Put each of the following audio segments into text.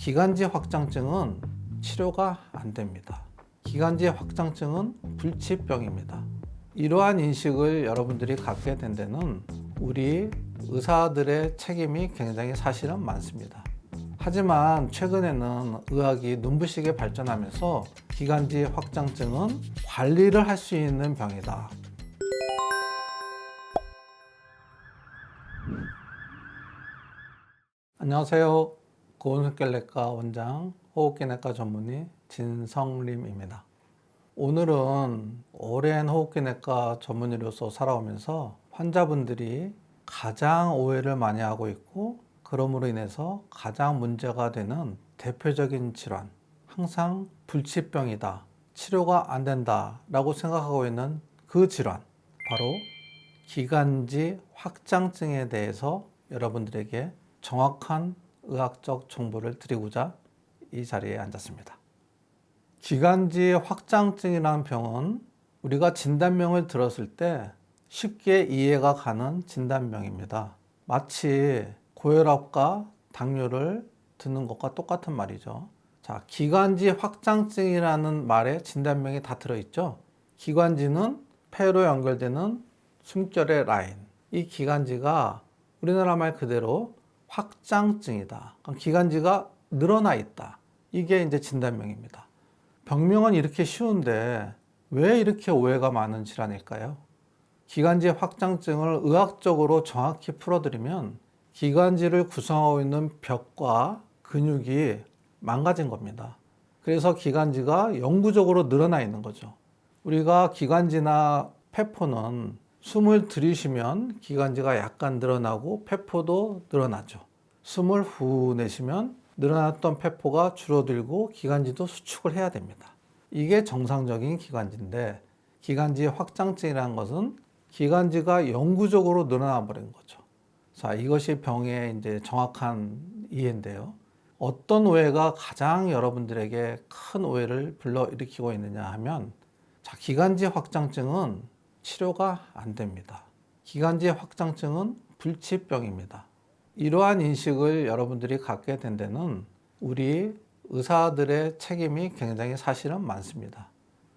기관지 확장증은 치료가 안 됩니다. 기관지 확장증은 불치병입니다. 이러한 인식을 여러분들이 갖게 된 데는 우리 의사들의 책임이 굉장히 사실은 많습니다. 하지만 최근에는 의학이 눈부시게 발전하면서 기관지 확장증은 관리를 할 수 있는 병이다. 안녕하세요. 고운흑결내과 원장, 호흡기내과 전문의 진성림입니다. 오늘은 오랜 호흡기내과 전문의로서 살아오면서 환자분들이 가장 오해를 많이 하고 있고, 그러므로 인해서 가장 문제가 되는 대표적인 질환, 항상 불치병이다, 치료가 안 된다 라고 생각하고 있는 그 질환, 바로 기관지 확장증에 대해서 여러분들에게 정확한 의학적 정보를 드리고자 이 자리에 앉았습니다. 기관지 확장증이라는 병은 우리가 진단명을 들었을 때 쉽게 이해가 가는 진단명입니다. 마치 고혈압과 당뇨를 듣는 것과 똑같은 말이죠. 자, 기관지 확장증이라는 말에 진단명이 다 들어있죠. 기관지는 폐로 연결되는 숨결의 라인. 이 기관지가 우리나라 말 그대로 확장증이다. 기관지가 늘어나 있다. 이게 이제 진단명입니다. 병명은 이렇게 쉬운데 왜 이렇게 오해가 많은 질환일까요? 기관지 확장증을 의학적으로 정확히 풀어드리면 기관지를 구성하고 있는 벽과 근육이 망가진 겁니다. 그래서 기관지가 영구적으로 늘어나 있는 거죠. 우리가 기관지나 폐포는 숨을 들이쉬면 기관지가 약간 늘어나고 폐포도 늘어나죠. 숨을 후 내쉬면 늘어났던 폐포가 줄어들고 기관지도 수축을 해야 됩니다. 이게 정상적인 기관지인데, 기관지 확장증이라는 것은 기관지가 영구적으로 늘어나 버린 거죠. 자, 이것이 병의 이제 정확한 이해인데요. 어떤 오해가 가장 여러분들에게 큰 오해를 불러일으키고 있느냐 하면, 자, 기관지 확장증은 치료가 안 됩니다. 기관지 확장증은 불치병입니다. 이러한 인식을 여러분들이 갖게 된 데는 우리 의사들의 책임이 굉장히 사실은 많습니다.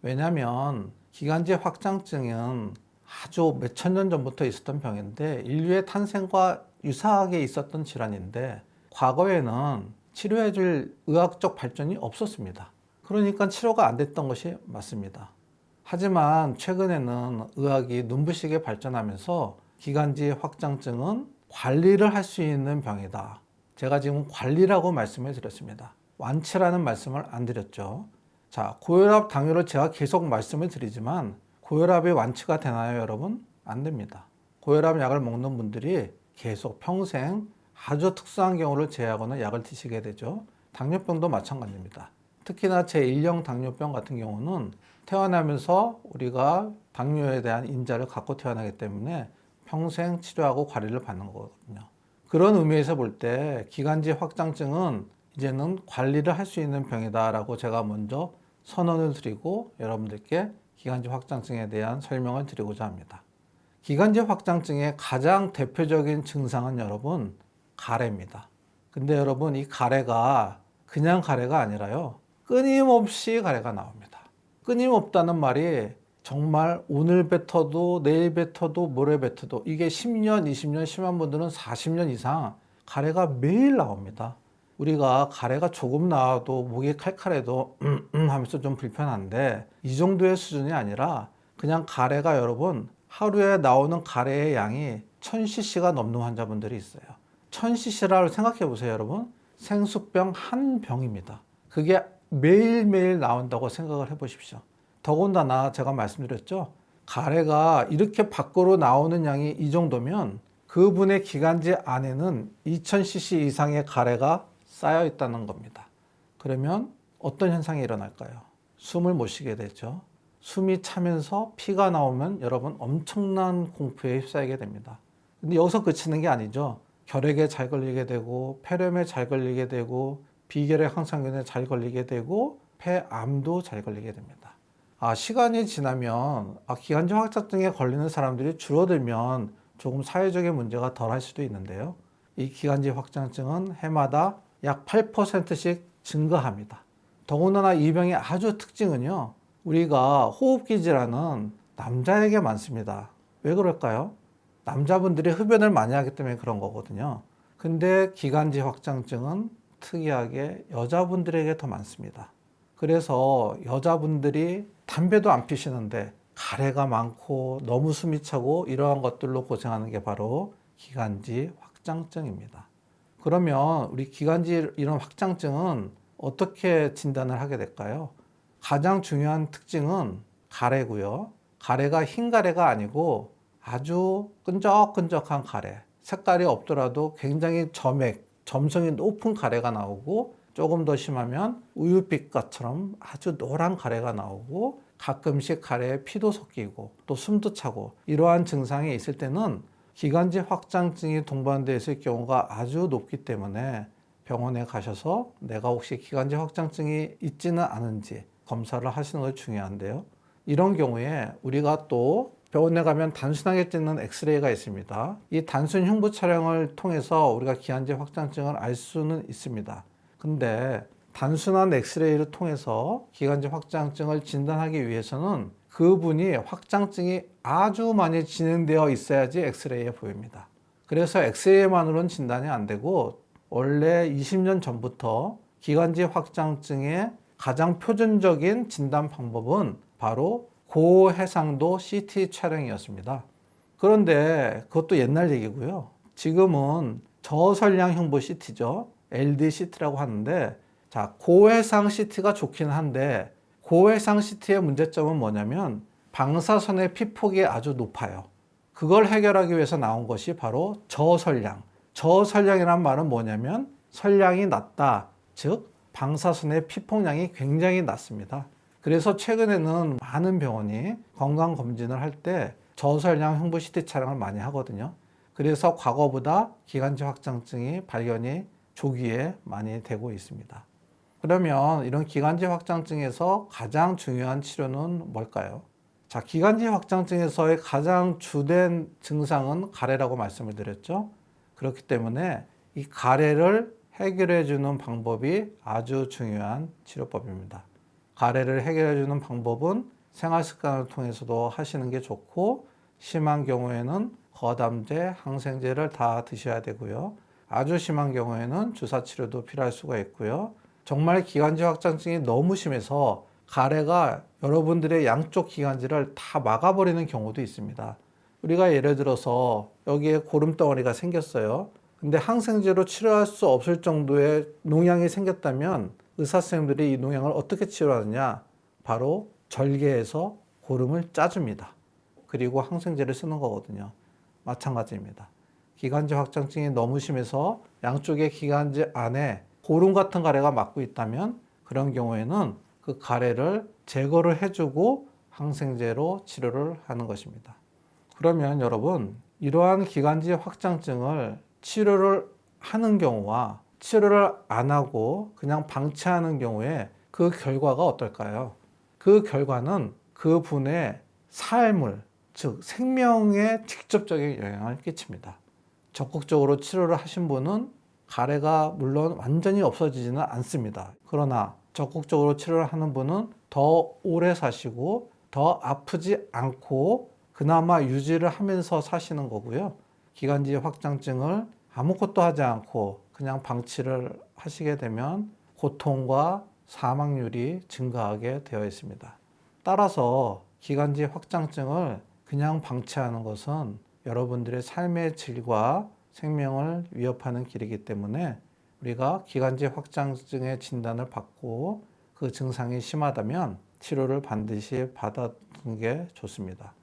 왜냐하면 기관지 확장증은 아주 몇천 년 전부터 있었던 병인데, 인류의 탄생과 유사하게 있었던 질환인데, 과거에는 치료해줄 의학적 발전이 없었습니다. 그러니까 치료가 안 됐던 것이 맞습니다. 하지만 최근에는 의학이 눈부시게 발전하면서 기관지 확장증은 관리를 할 수 있는 병이다. 제가 지금 관리라고 말씀을 드렸습니다. 완치라는 말씀을 안 드렸죠. 자, 고혈압, 당뇨를 제가 계속 말씀을 드리지만 고혈압이 완치가 되나요, 여러분? 안 됩니다. 고혈압 약을 먹는 분들이 계속 평생 아주 특수한 경우를 제외하고는 약을 드시게 되죠. 당뇨병도 마찬가지입니다. 특히나 제1형 당뇨병 같은 경우는 태어나면서 우리가 당뇨에 대한 인자를 갖고 태어나기 때문에 평생 치료하고 관리를 받는 거거든요. 그런 의미에서 볼 때 기관지 확장증은 이제는 관리를 할 수 있는 병이다라고 제가 먼저 선언을 드리고 여러분들께 기관지 확장증에 대한 설명을 드리고자 합니다. 기관지 확장증의 가장 대표적인 증상은 여러분, 가래입니다. 근데 여러분, 이 가래가 그냥 가래가 아니라요, 끊임없이 가래가 나옵니다. 끊임없다는 말이 정말 오늘 뱉어도 내일 뱉어도 모레 뱉어도, 이게 10년, 20년, 심한 분들은 40년 이상 가래가 매일 나옵니다. 우리가 가래가 조금 나와도 목이 칼칼해도 하면서 좀 불편한데, 이 정도의 수준이 아니라 그냥 가래가 여러분, 하루에 나오는 가래의 양이 1000cc가 넘는 환자분들이 있어요. 1000cc라고 생각해 보세요, 여러분. 생수병 한 병입니다. 그게 매일매일 나온다고 생각을 해 보십시오. 더군다나 제가 말씀드렸죠. 가래가 이렇게 밖으로 나오는 양이 이 정도면 그분의 기관지 안에는 2000cc 이상의 가래가 쌓여 있다는 겁니다. 그러면 어떤 현상이 일어날까요? 숨을 못 쉬게 되죠. 숨이 차면서 피가 나오면 여러분 엄청난 공포에 휩싸이게 됩니다. 근데 여기서 그치는 게 아니죠. 결핵에 잘 걸리게 되고, 폐렴에 잘 걸리게 되고, 비결핵 항상균에 잘 걸리게 되고, 폐암도 잘 걸리게 됩니다. 시간이 지나면 기관지 확장증에 걸리는 사람들이 줄어들면 조금 사회적인 문제가 덜할 수도 있는데요. 이 기관지 확장증은 해마다 약 8%씩 증가합니다. 더군다나 이 병의 아주 특징은요, 우리가 호흡기 질환은 남자에게 많습니다. 왜 그럴까요? 남자분들이 흡연을 많이 하기 때문에 그런 거거든요. 근데 기관지 확장증은 특이하게 여자분들에게 더 많습니다. 그래서 여자분들이 담배도 안 피시는데 가래가 많고 너무 숨이 차고 이러한 것들로 고생하는 게 바로 기관지 확장증입니다. 그러면 우리 기관지 이런 확장증은 어떻게 진단을 하게 될까요? 가장 중요한 특징은 가래고요. 가래가 흰 가래가 아니고 아주 끈적끈적한 가래. 색깔이 없더라도 굉장히 점성이 높은 가래가 나오고 조금 더 심하면 우유빛깔처럼 아주 노란 가래가 나오고 가끔씩 가래에 피도 섞이고 또 숨도 차고 이러한 증상이 있을 때는 기관지 확장증이 동반되어 있을 경우가 아주 높기 때문에 병원에 가셔서 내가 혹시 기관지 확장증이 있지는 않은지 검사를 하시는 것이 중요한데요. 이런 경우에 우리가 또 병원에 가면 단순하게 찍는 엑스레이가 있습니다. 이 단순 흉부 촬영을 통해서 우리가 기관지 확장증을 알 수는 있습니다. 근데 단순한 엑스레이를 통해서 기관지 확장증을 진단하기 위해서는 그분이 확장증이 아주 많이 진행되어 있어야지 엑스레이에 보입니다. 그래서 엑스레이만으로는 진단이 안 되고 원래 20년 전부터 기관지 확장증의 가장 표준적인 진단 방법은 바로 고해상도 CT 촬영이었습니다. 그런데 그것도 옛날 얘기고요. 지금은 저선량 흉부 CT죠. LDCT라고 하는데, 자, 고해상 CT가 좋긴 한데 고해상 CT의 문제점은 뭐냐면 방사선의 피폭이 아주 높아요. 그걸 해결하기 위해서 나온 것이 바로 저선량. 저선량이란 말은 뭐냐면 선량이 낮다. 즉 방사선의 피폭량이 굉장히 낮습니다. 그래서 최근에는 많은 병원이 건강검진을 할 때 저선량 흉부 CT 촬영을 많이 하거든요. 그래서 과거보다 기관지 확장증이 발견이 조기에 많이 되고 있습니다. 그러면 이런 기관지 확장증에서 가장 중요한 치료는 뭘까요? 자, 기관지 확장증에서의 가장 주된 증상은 가래라고 말씀을 드렸죠. 그렇기 때문에 이 가래를 해결해 주는 방법이 아주 중요한 치료법입니다. 가래를 해결해 주는 방법은 생활 습관을 통해서도 하시는 게 좋고, 심한 경우에는 거담제, 항생제를 다 드셔야 되고요. 아주 심한 경우에는 주사 치료도 필요할 수가 있고요. 정말 기관지 확장증이 너무 심해서 가래가 여러분들의 양쪽 기관지를 다 막아버리는 경우도 있습니다. 우리가 예를 들어서 여기에 고름덩어리가 생겼어요. 근데 항생제로 치료할 수 없을 정도의 농양이 생겼다면 의사 선생님들이 이 농양을 어떻게 치료하느냐? 바로 절개해서 고름을 짜줍니다. 그리고 항생제를 쓰는 거거든요. 마찬가지입니다. 기관지 확장증이 너무 심해서 양쪽의 기관지 안에 고름 같은 가래가 막고 있다면 그런 경우에는 그 가래를 제거를 해주고 항생제로 치료를 하는 것입니다. 그러면 여러분, 이러한 기관지 확장증을 치료를 하는 경우와 치료를 안 하고 그냥 방치하는 경우에 그 결과가 어떨까요? 그 결과는 그분의 삶을, 즉 생명에 직접적인 영향을 끼칩니다. 적극적으로 치료를 하신 분은 가래가 물론 완전히 없어지지는 않습니다. 그러나 적극적으로 치료를 하는 분은 더 오래 사시고 더 아프지 않고 그나마 유지를 하면서 사시는 거고요. 기관지 확장증을 아무것도 하지 않고 그냥 방치를 하시게 되면 고통과 사망률이 증가하게 되어 있습니다. 따라서 기관지 확장증을 그냥 방치하는 것은 여러분들의 삶의 질과 생명을 위협하는 길이기 때문에 우리가 기관지 확장증의 진단을 받고 그 증상이 심하다면 치료를 반드시 받아두는 게 좋습니다.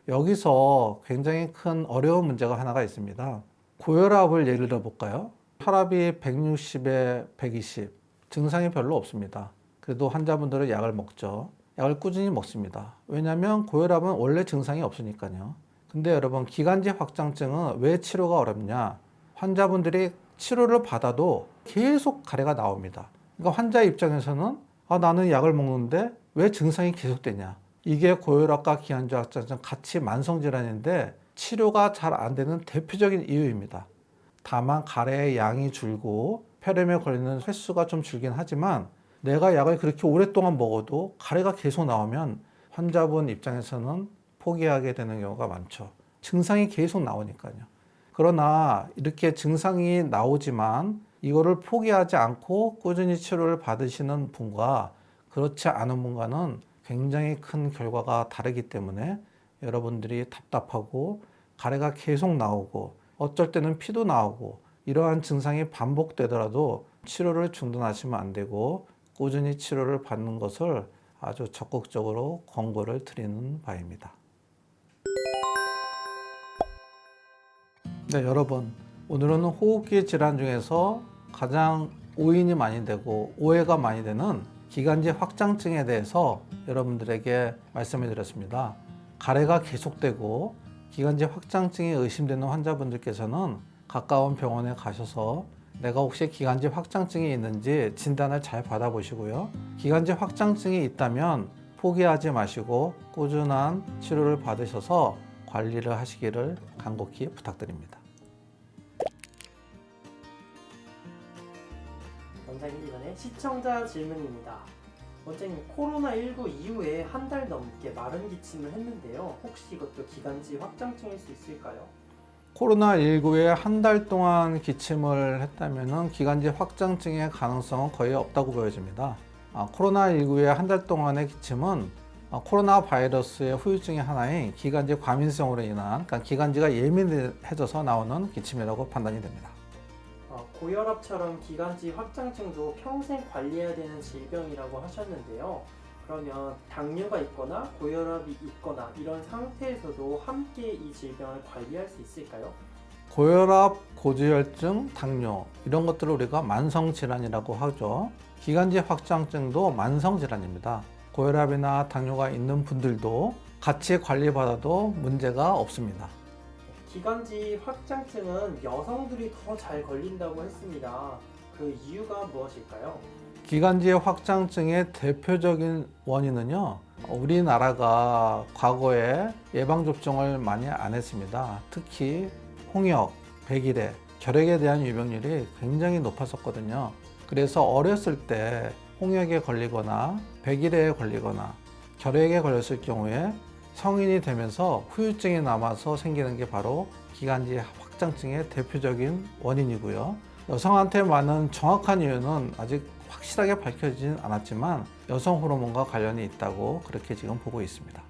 여기서 굉장히 큰 어려운 문제가 하나가 있습니다. 고혈압을 예를 들어 볼까요? 혈압이 160에 120, 증상이 별로 없습니다. 그래도 환자분들은 약을 먹죠. 약을 꾸준히 먹습니다. 왜냐하면 고혈압은 원래 증상이 없으니까요. 근데 여러분, 기관지 확장증은 왜 치료가 어렵냐? 환자분들이 치료를 받아도 계속 가래가 나옵니다. 그러니까 환자 입장에서는 나는 약을 먹는데 왜 증상이 계속되냐? 이게 고혈압과 기관지 확장증 같이 만성질환인데 치료가 잘 안 되는 대표적인 이유입니다. 다만 가래의 양이 줄고 폐렴에 걸리는 횟수가 좀 줄긴 하지만 내가 약을 그렇게 오랫동안 먹어도 가래가 계속 나오면 환자분 입장에서는 포기하게 되는 경우가 많죠. 증상이 계속 나오니까요. 그러나 이렇게 증상이 나오지만 이거를 포기하지 않고 꾸준히 치료를 받으시는 분과 그렇지 않은 분과는 굉장히 큰 결과가 다르기 때문에 여러분들이 답답하고 가래가 계속 나오고 어쩔 때는 피도 나오고 이러한 증상이 반복되더라도 치료를 중단하시면 안 되고 꾸준히 치료를 받는 것을 아주 적극적으로 권고를 드리는 바입니다. 네, 여러분. 오늘은 호흡기 질환 중에서 가장 오인이 많이 되고 오해가 많이 되는 기관지 확장증에 대해서 여러분들에게 말씀을 드렸습니다. 가래가 계속되고 기관지 확장증이 의심되는 환자분들께서는 가까운 병원에 가셔서 내가 혹시 기관지 확장증이 있는지 진단을 잘 받아보시고요. 기관지 확장증이 있다면 포기하지 마시고 꾸준한 치료를 받으셔서 관리를 하시기를 간곡히 부탁드립니다. 원장님, 이번에 시청자 질문입니다. 원장님, 코로나19 이후에 한 달 넘게 마른 기침을 했는데요. 혹시 이것도 기관지 확장증일 수 있을까요? 코로나19에 한 달 동안 기침을 했다면 기관지 확장증의 가능성은 거의 없다고 보여집니다. 코로나19에 한 달 동안의 기침은 코로나 바이러스의 후유증의 하나인 기관지 과민성으로 인한 그러니까 기관지가 예민해져서 나오는 기침이라고 판단이 됩니다. 고혈압처럼 기관지 확장증도 평생 관리해야 되는 질병이라고 하셨는데요. 그러면 당뇨가 있거나 고혈압이 있거나 이런 상태에서도 함께 이 질병을 관리할 수 있을까요? 고혈압, 고지혈증, 당뇨 이런 것들을 우리가 만성질환이라고 하죠. 기관지 확장증도 만성질환입니다. 고혈압이나 당뇨가 있는 분들도 같이 관리받아도 문제가 없습니다. 기관지 확장증은 여성들이 더 잘 걸린다고 했습니다. 그 이유가 무엇일까요? 기관지 확장증의 대표적인 원인은요, 우리나라가 과거에 예방접종을 많이 안 했습니다. 특히 홍역, 백일해, 결핵에 대한 유병률이 굉장히 높았었거든요. 그래서 어렸을 때 홍역에 걸리거나 백일해에 걸리거나 결핵에 걸렸을 경우에 성인이 되면서 후유증이 남아서 생기는 게 바로 기관지 확장증의 대표적인 원인이고요. 여성한테 많은 정확한 이유는 아직 확실하게 밝혀지진 않았지만 여성 호르몬과 관련이 있다고 그렇게 지금 보고 있습니다.